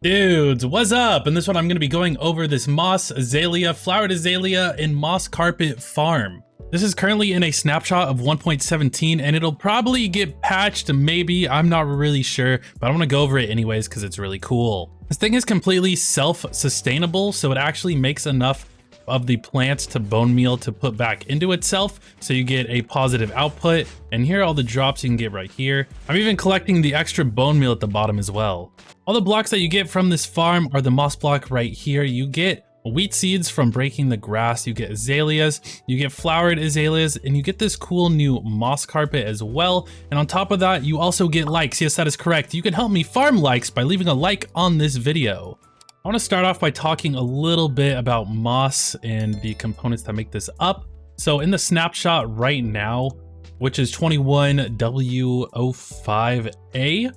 Dudes, what's up? In this one, I'm going to be going over this moss azalea, flowered azalea, and moss carpet farm. This is currently in a snapshot of 1.17, and it'll probably get patched, maybe, I'm not really sure, but I want to go over it anyways because it's really cool. This thing is completely self-sustainable, so it actually makes enough of the plants to bone meal to put back into itself, so you get a positive output. And here are all the drops you can get right here. I'm even collecting the extra bone meal at the bottom as well. All the blocks that you get from this farm are the moss block right here. You get wheat seeds from breaking the grass, you get azaleas, you get flowered azaleas, and you get this cool new moss carpet as well. And on top of that, you also get likes. Yes, that is correct. You can help me farm likes by leaving a like on this video. I want to start off by talking a little bit about moss and the components that make this up. So in the snapshot right now, which is 21W05A,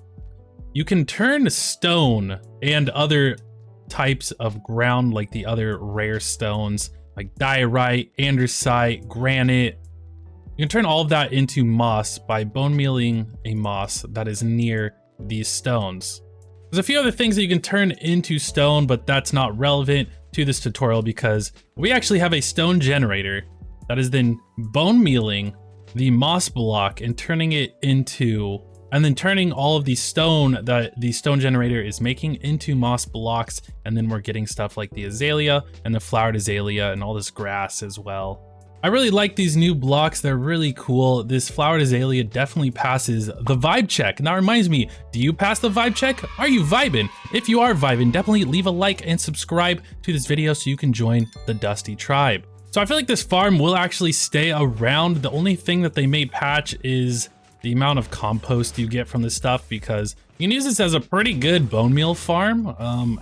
you can turn stone and other types of ground like the other rare stones like diorite, andesite, granite. You can turn all of that into moss by bone mealing a moss that is near these stones. There's a few other things that you can turn into stone, but that's not relevant to this tutorial because we actually have a stone generator that is then bone mealing the moss block and turning it into, and then turning all of the stone that the stone generator is making into moss blocks. And then we're getting stuff like the azalea and the flowered azalea and all this grass as well. I really like these new blocks. They're really cool. This flowered azalea definitely passes the vibe check. And that reminds me, do you pass the vibe check? Are you vibing? If you are vibing, definitely leave a like and subscribe to this video so you can join the Dusty tribe. So I feel like this farm will actually stay around. The only thing that they may patch is the amount of compost you get from this stuff, because you can use this as a pretty good bone meal farm.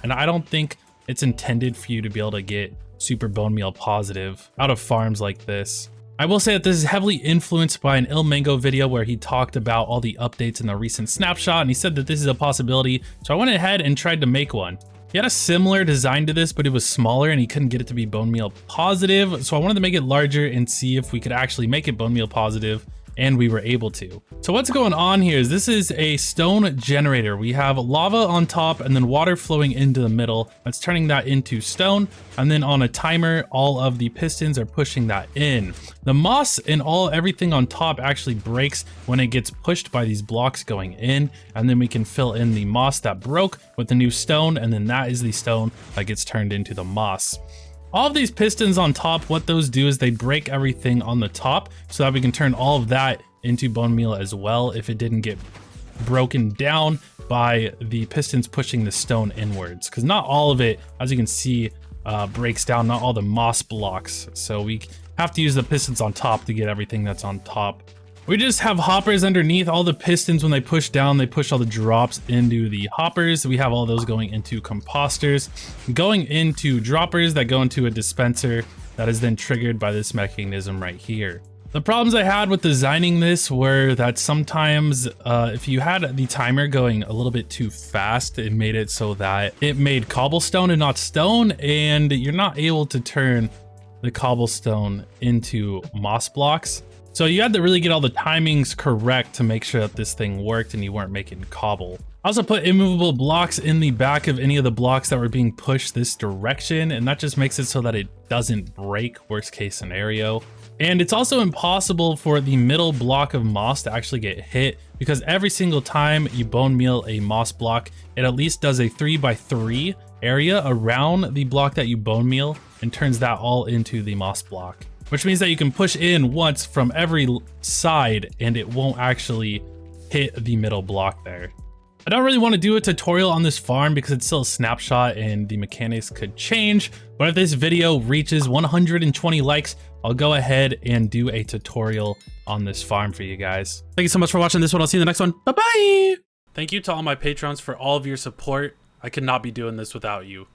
And I don't think it's intended for you to be able to get super bone meal positive out of farms like this. I will say that this is heavily influenced by an Il Mango video where he talked about all the updates in the recent snapshot, and he said that this is a possibility. So I went ahead and tried to make one. He had a similar design to this, but it was smaller and he couldn't get it to be bone meal positive. So I wanted to make it larger and see if we could actually make it bone meal positive, and we were able to. So what's going on here is this is a stone generator. We have lava on top and then water flowing into the middle. That's turning that into stone. And then on a timer, all of the pistons are pushing that in. The moss and everything on top actually breaks when it gets pushed by these blocks going in. And then we can fill in the moss that broke with the new stone. And then that is the stone that gets turned into the moss. All of these pistons on top, what those do is they break everything on the top so that we can turn all of that into bone meal as well if it didn't get broken down by the pistons pushing the stone inwards. Because not all of it, as you can see, breaks down, not all the moss blocks. So we have to use the pistons on top to get everything that's on top. We just have hoppers underneath. All the pistons, when they push down, they push all the drops into the hoppers. We have all those going into composters, going into droppers that go into a dispenser that is then triggered by this mechanism right here. The problems I had with designing this were that sometimes if you had the timer going a little bit too fast, it made it so that it made cobblestone and not stone, and you're not able to turn the cobblestone into moss blocks. So you had to really get all the timings correct to make sure that this thing worked and you weren't making cobble. I also put immovable blocks in the back of any of the blocks that were being pushed this direction, and that just makes it so that it doesn't break, worst case scenario. And it's also impossible for the middle block of moss to actually get hit, because every single time you bone meal a moss block, it at least does a 3x3 area around the block that you bone meal and turns that all into the moss block. Which means that you can push in once from every side and it won't actually hit the middle block there. I don't really want to do a tutorial on this farm because it's still a snapshot and the mechanics could change. But if this video reaches 120 likes, I'll go ahead and do a tutorial on this farm for you guys. Thank you so much for watching this one. I'll see you in the next one. Bye-bye. Thank you to all my patrons for all of your support. I could not be doing this without you.